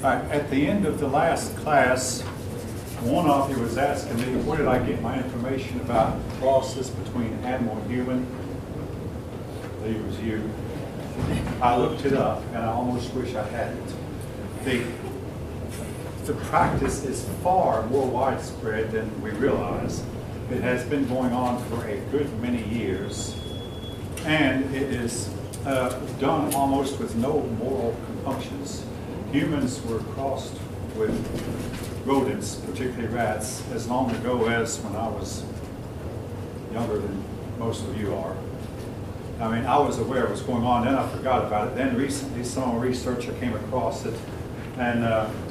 At the end of the last class, one of you was asking me, where did I get my information about crosses between animal and human? I believe it was you. I looked it up, and I almost wish I hadn't. The practice is far more widespread than we realize. It has been going on for a good many years, and it is done almost with no moral compunctions. Humans were crossed with rodents, particularly rats, as long ago as when I was younger than most of you are. I mean, I was aware of what's going on, then I forgot about it. Then recently, some researcher came across it, and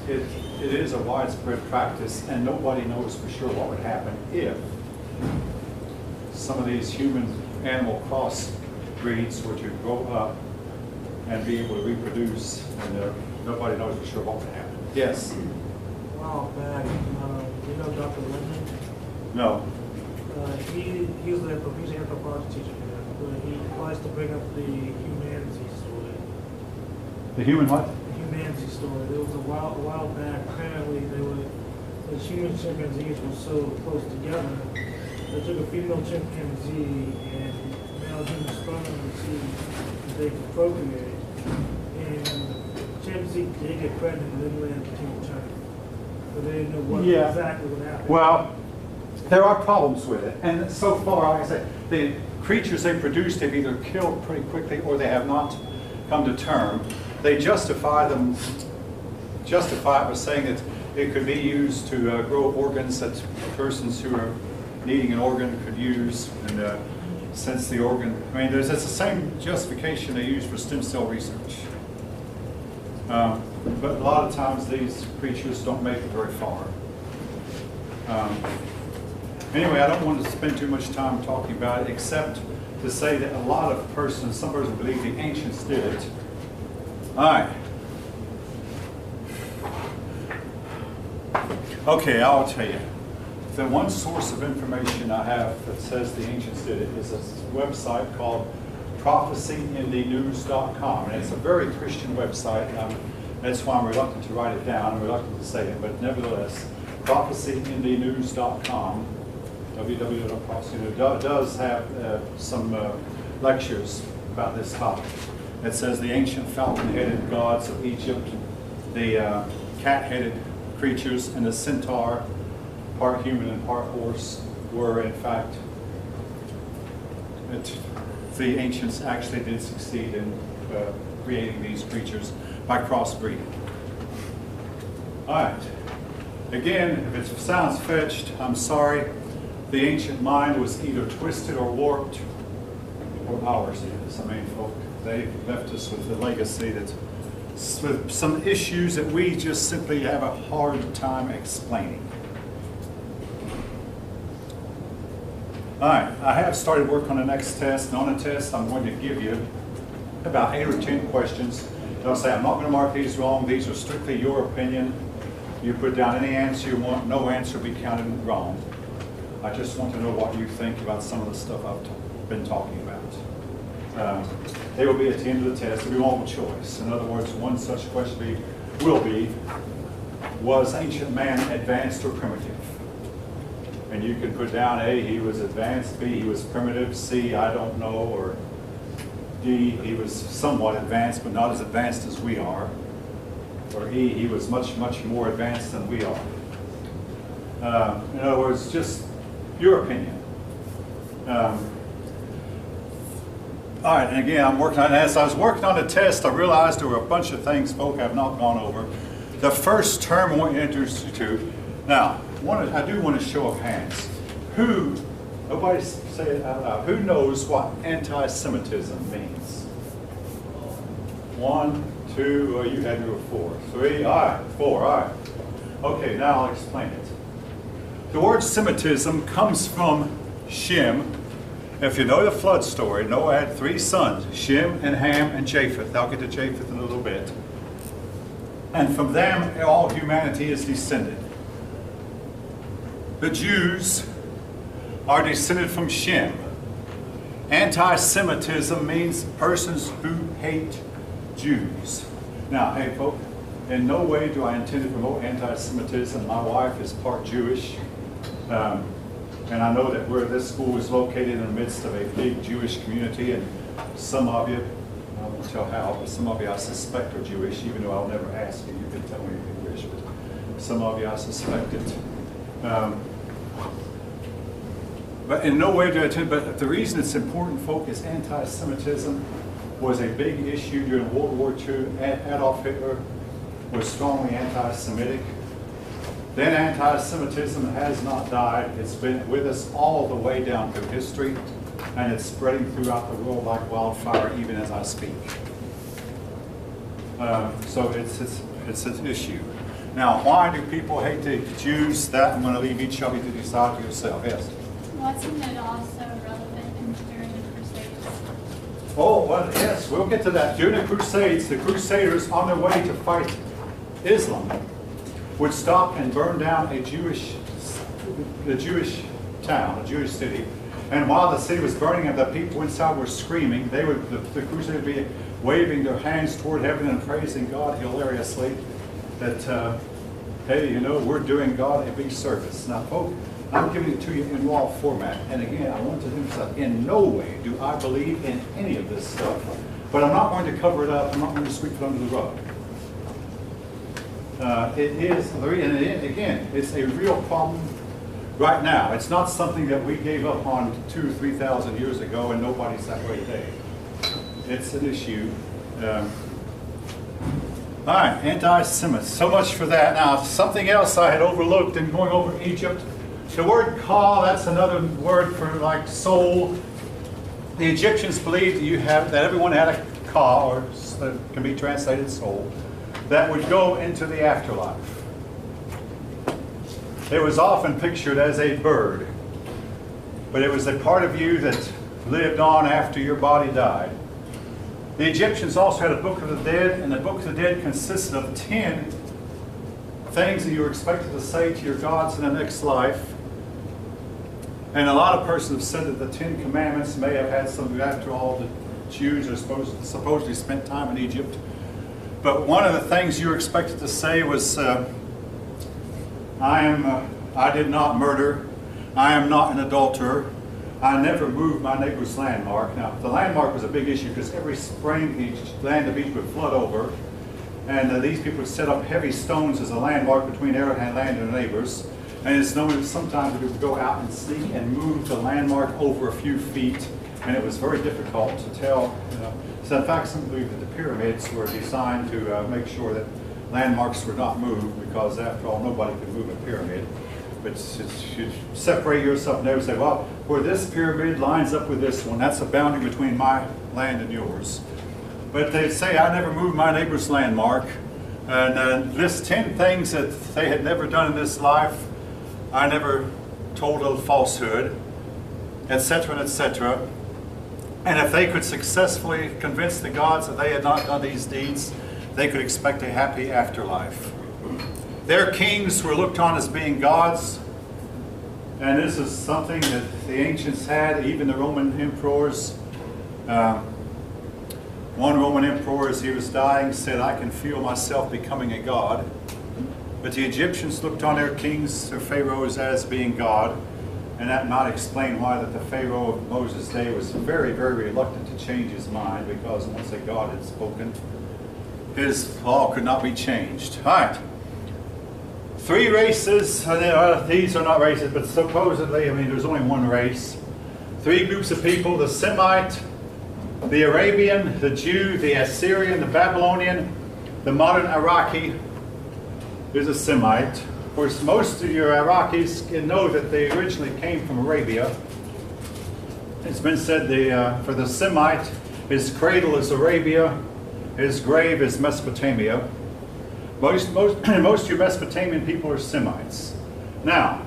it is a widespread practice, and nobody knows for sure what would happen if some of these human-animal cross breeds were to grow up and be able to reproduce, and nobody knows for sure what would happen. Yes? A while back, you know Dr. Linden? No. He's an anthropology teacher here, but he tries to bring up the humanity story. The human what? The humanity story. There was a while back, apparently the human chimpanzees were so close together, they took a female chimpanzee and male human sperm to see if they could procreate. And the chimpanzee did get pregnant and then let the team turn. But they didn't know exactly what happened. Well, there are problems with it. And so far, like I say, the creatures they produce, they've either killed pretty quickly or they have not come to term. They justify it by saying that it could be used to grow organs that persons who are needing an organ could use. And since the organ, I mean, it's the same justification they use for stem cell research. But a lot of times these creatures don't make it very far. Anyway, I don't want to spend too much time talking about it, except to say that some persons believe the ancients did it. All right. Okay, I'll tell you. The one source of information I have that says the ancients did it is a website called prophecyinthenews.com. And it's a very Christian website. That's why I'm reluctant to write it down. I'm reluctant to say it, but nevertheless, prophecyinthenews.com, www.prophecynews, does have some lectures about this topic. It says the ancient falcon-headed gods of Egypt, the cat-headed creatures, and the centaur, part human and part horse, were in fact, the ancients actually did succeed in creating these creatures by crossbreeding. All right. Again, if it sounds fetched, I'm sorry. The ancient mind was either twisted or warped, or ours is. I mean, folk, they left us with a legacy that's with some issues that we just simply have a hard time explaining. All right, I have started work on the next test, and on the test I'm going to give you about 8 or 10 questions. And I'll say I'm not going to mark these wrong. These are strictly your opinion. You put down any answer you want. No answer will be counted wrong. I just want to know what you think about some of the stuff I've been talking about. They will be at the end of the test. There'll be multiple choice. In other words, one such question will be, was ancient man advanced or primitive? And you can put down A, he was advanced, B, he was primitive, C, I don't know, or D, he was somewhat advanced, but not as advanced as we are, or E, he was much, much more advanced than we are. In other words, just your opinion. All right, and again, I'm working on it. As I was working on the test, I realized there were a bunch of things folk have not gone over. The first term I want to introduce you to. Now, I do want a show of hands. Nobody say it out loud, who knows what anti-Semitism means? 1, 2, oh, you had your 4. 3, all right, 4, all right. Okay, now I'll explain it. The word Semitism comes from Shem. If you know the flood story, Noah had 3 sons, Shem and Ham and Japheth. I'll get to Japheth in a little bit. And from them, all humanity is descended. The Jews are descended from Shem. Anti-Semitism means persons who hate Jews. Now, hey, folks, In no way do I intend to promote anti-Semitism. My wife is part Jewish. And I know that where this school is located in the midst of a big Jewish community, and some of you, I won't tell how, but some of you I suspect are Jewish, even though I'll never ask you. You can tell me if you wish, but some of you I suspect it. But in no way do I intend, but the reason it's important, folk, is anti-Semitism was a big issue during World War II. Adolf Hitler was strongly anti-Semitic. Then anti-Semitism has not died. It's been with us all the way down through history, and it's spreading throughout the world like wildfire even as I speak. So it's an issue. Now, why do people hate the Jews? That I'm going to leave each of you to decide for yourself. Yes? Wasn't it also relevant during the Crusades? Oh, well, yes, we'll get to that. During the Crusades, the Crusaders, on their way to fight Islam, would stop and burn down the Jewish town, a Jewish city. And while the city was burning and the people inside were screaming, the Crusaders would be waving their hands toward heaven and praising God hilariously that, hey, you know, we're doing God a big service. Now, folks, I'm giving it to you in raw format. And again, I want to emphasize, in no way do I believe in any of this stuff. But I'm not going to cover it up. I'm not going to sweep it under the rug. It is, and again, it's a real problem right now. It's not something that we gave up on 2,000 or 3,000 years ago and nobody's that way today. It's an issue. All right, anti-Semitism. So much for that. Now, something else I had overlooked in going over Egypt. The word ka, that's another word for like soul. The Egyptians believed that everyone had a ka, or can be translated soul, that would go into the afterlife. It was often pictured as a bird, but it was a part of you that lived on after your body died. The Egyptians also had a Book of the Dead, and the Book of the Dead consisted of 10 things that you were expected to say to your gods in the next life. And a lot of persons have said that the 10 Commandments may have had some, after all, the Jews are supposedly spent time in Egypt. But one of the things you were expected to say was, I did not murder, I am not an adulterer, I never moved my neighbor's landmark. Now, the landmark was a big issue because every spring the land of Egypt would flood over, and these people would set up heavy stones as a landmark between their land and their neighbors. And it's known that sometimes we would go out and sneak and move the landmark over a few feet, and it was very difficult to tell. So in fact, some believe that the pyramids were designed to make sure that landmarks were not moved, because after all, nobody could move a pyramid. But you separate yourself and they would say, well, where this pyramid lines up with this one, that's a boundary between my land and yours. But they'd say, I never moved my neighbor's landmark. And list 10 things that they had never done in this life. I never told a falsehood, etc., etc. And if they could successfully convince the gods that they had not done these deeds, they could expect a happy afterlife. Their kings were looked on as being gods, and this is something that the ancients had, even the Roman emperors. One Roman emperor, as he was dying, said, I can feel myself becoming a god. But the Egyptians looked on their kings, their pharaohs, as being God, and that might explain why that the Pharaoh of Moses' day was very, very reluctant to change his mind, because once a God had spoken, his law could not be changed. All right. 3 races, these are not races, but supposedly, there's only one race. 3 groups of people: the Semite, the Arabian, the Jew, the Assyrian, the Babylonian, the modern Iraqi is a Semite. Of course, most of your Iraqis know that they originally came from Arabia. It's been said for the Semite, his cradle is Arabia, his grave is Mesopotamia. Most of your Mesopotamian people are Semites. Now,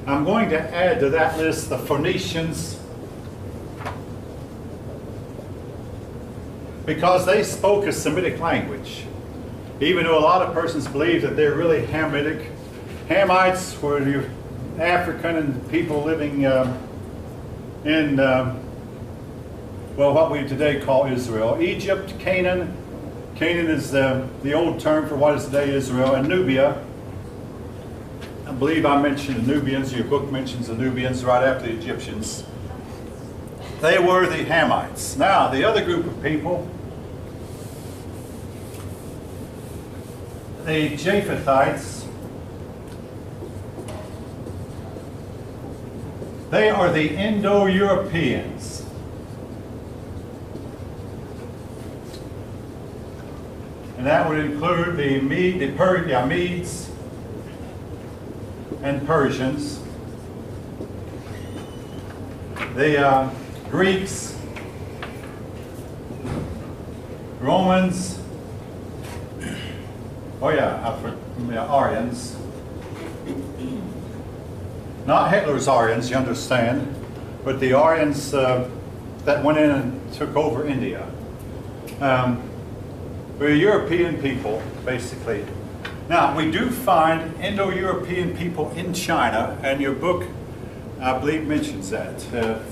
I'm going to add to that list the Phoenicians, because they spoke a Semitic language. Even though a lot of persons believe that they're really Hamitic. Hamites were the African and people living in, what we today call Israel. Egypt, Canaan, Canaan is the old term for what is today Israel, and Nubia. I believe I mentioned the Nubians. Your book mentions the Nubians right after the Egyptians. They were the Hamites. Now, the other group of people, the Japhethites, they are the Indo-Europeans. And that would include the Medes and Persians, the Greeks, Romans, Aryans. Not Hitler's Aryans, you understand, but the Aryans that went in and took over India. We're European people, basically. Now, we do find Indo-European people in China, and your book, I believe, mentions that.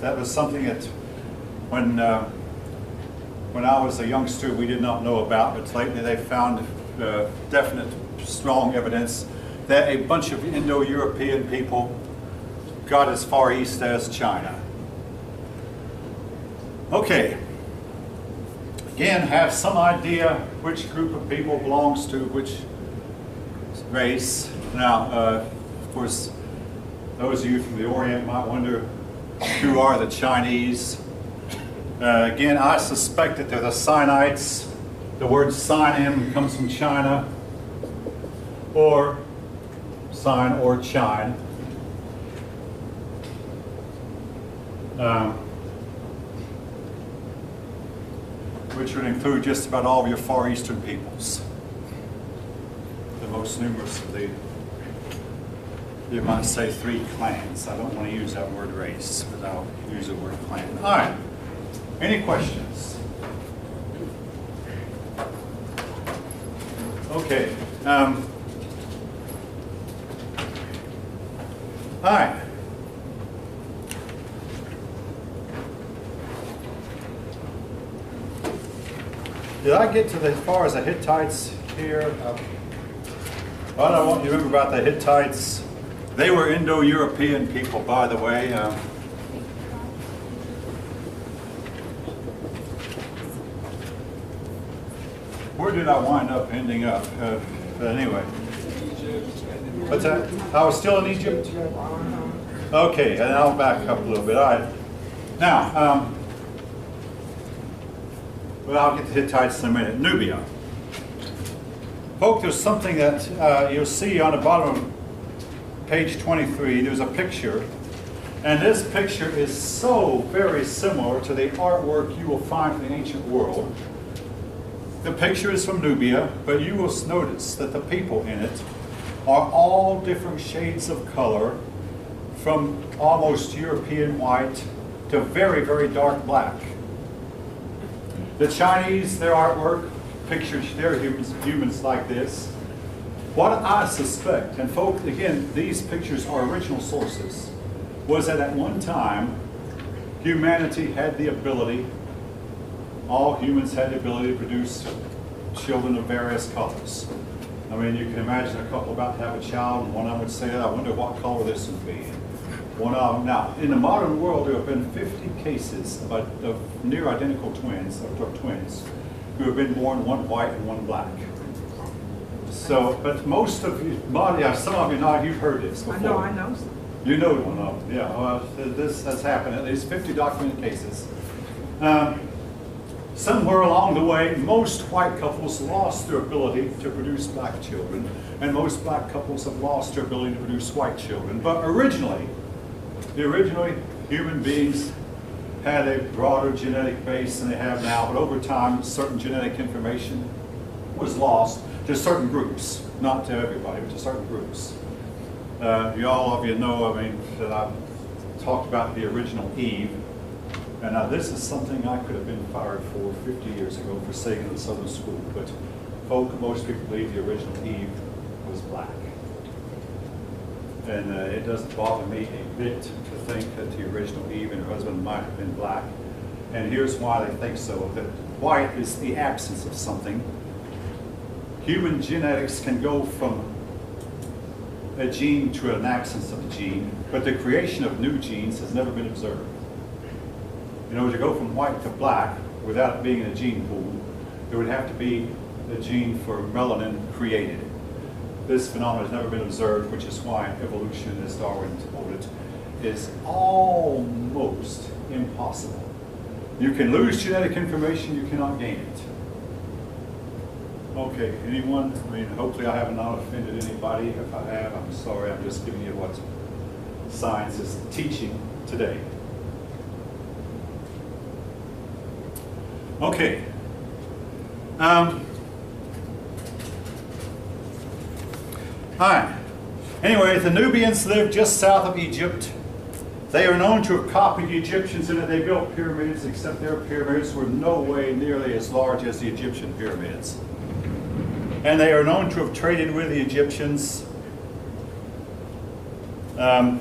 That was something that when I was a youngster we did not know about, but lately they found definite, strong evidence that a bunch of Indo-European people got as far east as China. Okay. Again, have some idea which group of people belongs to which race. Now, of course, those of you from the Orient might wonder, who are the Chinese? Again, I suspect that they're the Sinites. The word Sinim comes from China, or Sign or Chine. Which would include just about all of your Far Eastern peoples. The most numerous of the, you might say, 3 clans. I don't want to use that word race, but I'll use the word clan. All right. Any questions? Okay. All right. Did I get to as far as the Hittites here? What I want you to remember about the Hittites, they were Indo-European people, by the way. Where did I wind up ending up? Anyway. What's that? I was still in Egypt? Okay, and I'll back up a little bit. All right. Now, well, I'll get to Hittites in a minute. Nubia. Folks, there's something that you'll see on the bottom of page 23. There's a picture. And this picture is so very similar to the artwork you will find in the ancient world. The picture is from Nubia, but you will notice that the people in it are all different shades of color, from almost European white to very, very dark black. The Chinese, their artwork, pictures, they're humans like this. What I suspect, and folks, again, these pictures are original sources, was that at one time, humanity had the ability, all humans had the ability to produce children of various colors. I mean, you can imagine a couple about to have a child, and one of them would say, I wonder what color this would be. One of them, now, in the modern world, there have been 50 cases of near identical twins, or twins, who have been born one white and one black. So, but most of you, some of you know, you've heard this before. I know. You know one of them, yeah. This has happened, at least 50 documented cases. Somewhere along the way, most white couples lost their ability to produce black children, and most black couples have lost their ability to produce white children. But originally, human beings had a broader genetic base than they have now, but over time, certain genetic information was lost to certain groups, not to everybody, but to certain groups. All of you know, I mean, that I've talked about the original Eve. And now this is something I could have been fired for 50 years ago for saying in the Southern School, but most people believe the original Eve was black. And it doesn't bother me a bit to think that the original Eve and her husband might have been black. And here's why they think so, that white is the absence of something, human genetics can go from a gene to an absence of a gene, but the creation of new genes has never been observed. In order to go from white to black without it being in a gene pool, there would have to be a gene for melanin created. This phenomenon has never been observed, which is why evolution, as Darwin told it, is almost impossible. You can lose genetic information, you cannot gain it. Okay, anyone? I mean, hopefully I have not offended anybody. If I have, I'm sorry. I'm just giving you what science is teaching today. Okay. All right. Anyway, the Nubians lived just south of Egypt. They are known to have copied the Egyptians in that they built pyramids, except their pyramids were no way nearly as large as the Egyptian pyramids. And they are known to have traded with the Egyptians. And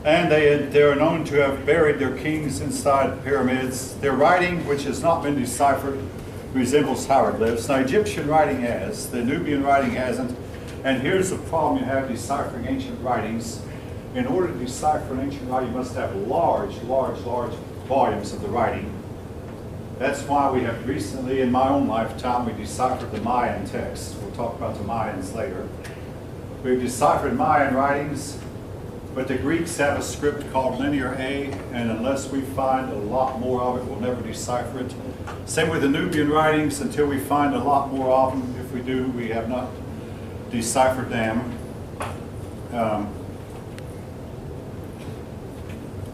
they are known to have buried their kings inside pyramids. Their writing, which has not been deciphered, resembles hieroglyphs. Now, Egyptian writing has, the Nubian writing hasn't. And here's the problem you have deciphering ancient writings. In order to decipher an ancient writing, you must have large volumes of the writing. That's why we have recently, in my own lifetime, we deciphered the Mayan text. We'll talk about the Mayans later. We've deciphered Mayan writings, but the Greeks have a script called Linear A, and unless we find a lot more of it, we'll never decipher it. Same with the Nubian writings. Until we find a lot more of them, if we do, we have not deciphered them.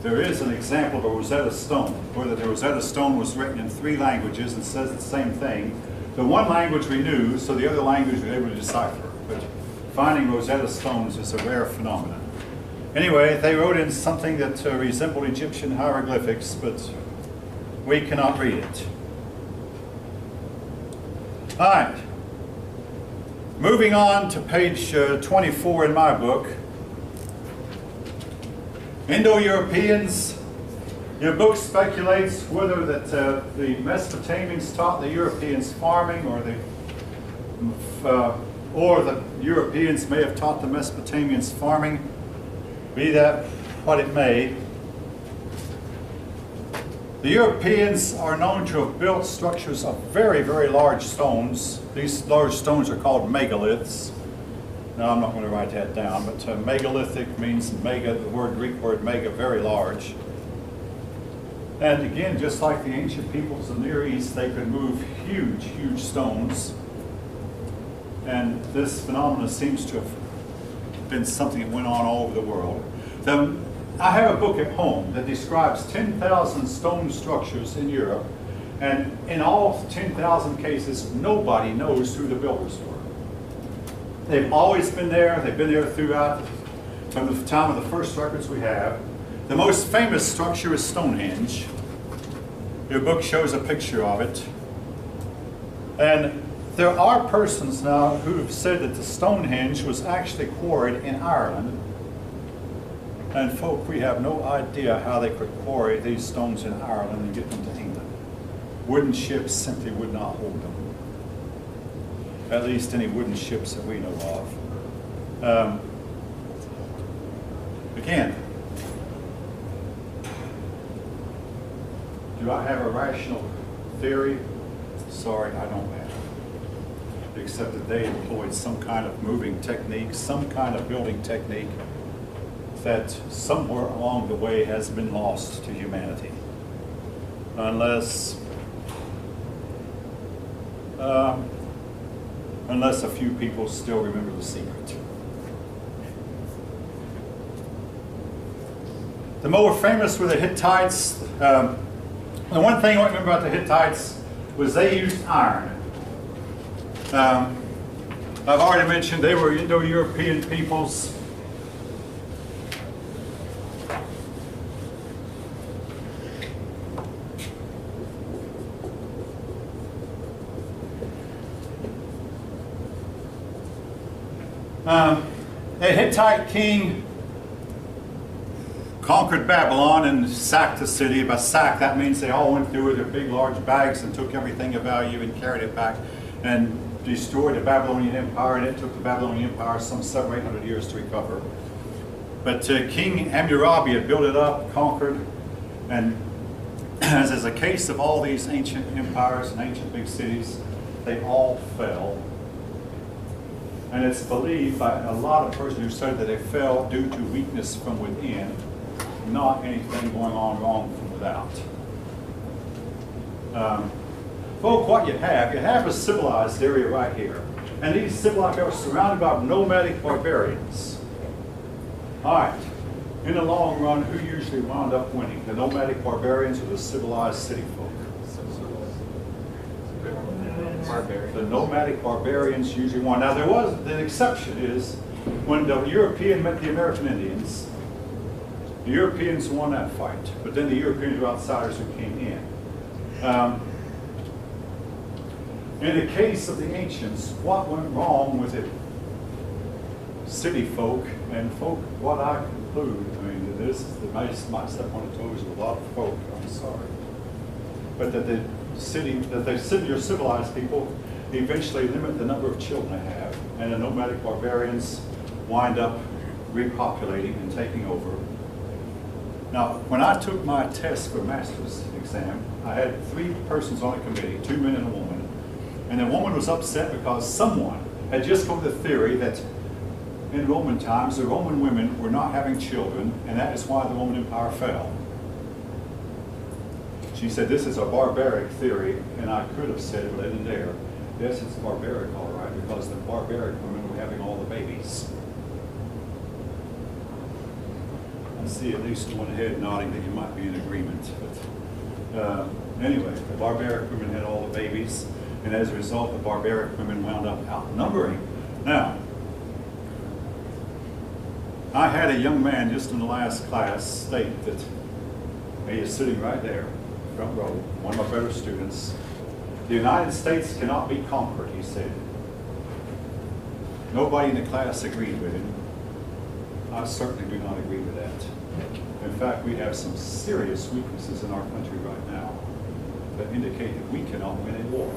There is an example of a Rosetta Stone, where the Rosetta Stone was written in 3 languages and says the same thing. The one language we knew, so the other language we were able to decipher. But finding Rosetta Stones is a rare phenomenon. Anyway, they wrote in something that resembled Egyptian hieroglyphics, but we cannot read it. All right. Moving on to page 24 in my book. Indo-Europeans. Your book speculates whether that the Mesopotamians taught the Europeans farming, or the Europeans may have taught the Mesopotamians farming. Be that what it may. The Europeans are known to have built structures of very, very large stones. These large stones are called megaliths. Now, I'm not going to write that down, but megalithic means mega, the Greek word mega, very large. And again, just like the ancient peoples of the Near East, they could move huge, huge stones. And this phenomenon seems to have been something that went on all over the world. I have a book at home that describes 10,000 stone structures in Europe, and in all 10,000 cases, nobody knows who the builders were. They've always been there. They've been there throughout, from the time of the first records we have. The most famous structure is Stonehenge. Your book shows a picture of it. And there are persons now who have said that the Stonehenge was actually quarried in Ireland. And folk, we have no idea how they could quarry these stones in Ireland and get them to England. Wooden ships simply would not hold them. At least any wooden ships that we know of. Again, do I have a rational theory? Sorry, I don't have it. Except that they employed some kind of moving technique, some kind of building technique that somewhere along the way has been lost to humanity. Unless a few people still remember the secret. The more famous were the Hittites. The one thing I remember about the Hittites was they used iron. I've already mentioned they were Indo-European peoples. A Hittite king conquered Babylon and sacked the city. By sack, that means they all went through with their big, large bags and took everything of value and carried it back and destroyed the Babylonian Empire, and it took the Babylonian Empire some 700 or 800 years to recover. But King Hammurabi had built it up, conquered, and as is a case of all these ancient empires and ancient big cities, they all fell. And it's believed by a lot of persons who said that they fell due to weakness from within, not anything going on wrong from without. Folk, what you have a civilized area right here. And these civilized areas are surrounded by nomadic barbarians. All right, in the long run, who usually wound up winning? The nomadic barbarians or the civilized city folk? The nomadic barbarians usually won. Now, there was the exception is when the European met the American Indians, the Europeans won that fight, but then the Europeans were outsiders who came in. In the case of the ancients, what went wrong with the city folk and folk, what I conclude, I mean, this is the might step on the toes of a lot of folk, I'm sorry, but that the your civilized people eventually limit the number of children they have, and the nomadic barbarians wind up repopulating and taking over. Now, when I took my test for master's exam, I had 3 persons on the committee, 2 men and a woman. And the woman was upset because someone had just come to the theory that in Roman times, the Roman women were not having children, and that is why the Roman Empire fell. She said, this is a barbaric theory, and I could have said it, but I didn't dare. Yes, it's barbaric, all right, because the barbaric women were having all the babies. I see at least one head nodding that you might be in agreement. But anyway, the barbaric women had all the babies, and as a result, the barbaric women wound up outnumbering. Now, I had a young man just in the last class state that he is sitting right there, front row, one of my better students. The United States cannot be conquered, he said. Nobody in the class agreed with him. I certainly do not agree with that. In fact, we have some serious weaknesses in our country right now that indicate that we cannot win a war.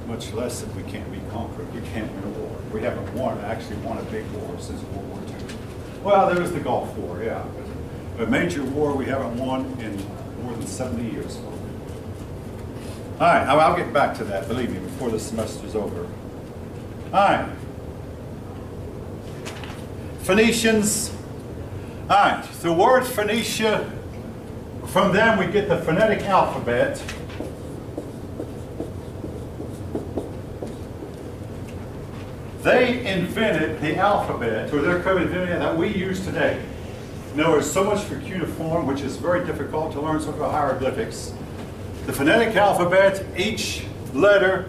Much less if we can't be conquered, we can't win a war. We haven't actually won a big war since World War II. Well, there was the Gulf War, yeah. But a major war we haven't won in more than 70 years. All right, I'll get back to that, believe me, before the semester's over. All right. Phoenicians. All right, the word Phoenicia, from them we get the phonetic alphabet. They invented the alphabet, or they're inventing that we use today. Now, there's so much for cuneiform, which is very difficult to learn, so for hieroglyphics. The phonetic alphabet, each letter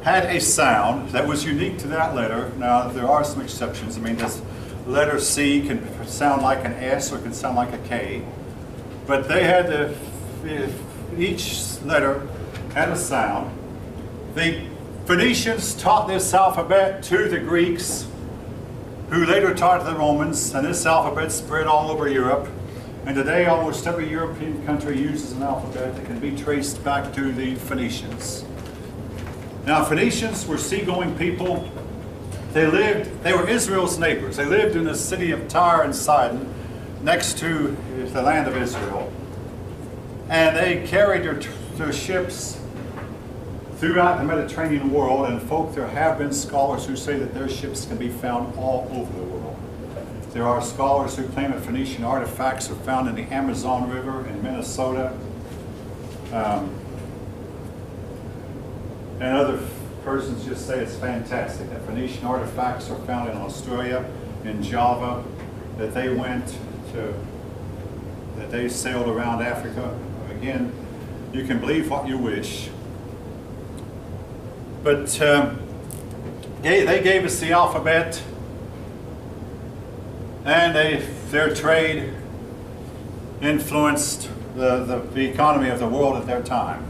had a sound that was unique to that letter. Now, there are some exceptions. I mean, this letter C can sound like an S or it can sound like a K. But they had each letter had a sound. The Phoenicians taught this alphabet to the Greeks, who later taught to the Romans, and this alphabet spread all over Europe. And today, almost every European country uses an alphabet that can be traced back to the Phoenicians. Now, Phoenicians were seagoing people. They were Israel's neighbors. They lived in the city of Tyre and Sidon, next to the land of Israel. And they carried their ships throughout the Mediterranean world, and folk, there have been scholars who say that their ships can be found all over the world. There are scholars who claim that Phoenician artifacts are found in the Amazon River in Minnesota. And other persons just say it's fantastic that Phoenician artifacts are found in Australia, in Java, that they sailed around Africa. Again, you can believe what you wish. But they gave us the alphabet, and their trade influenced the economy of the world at their time.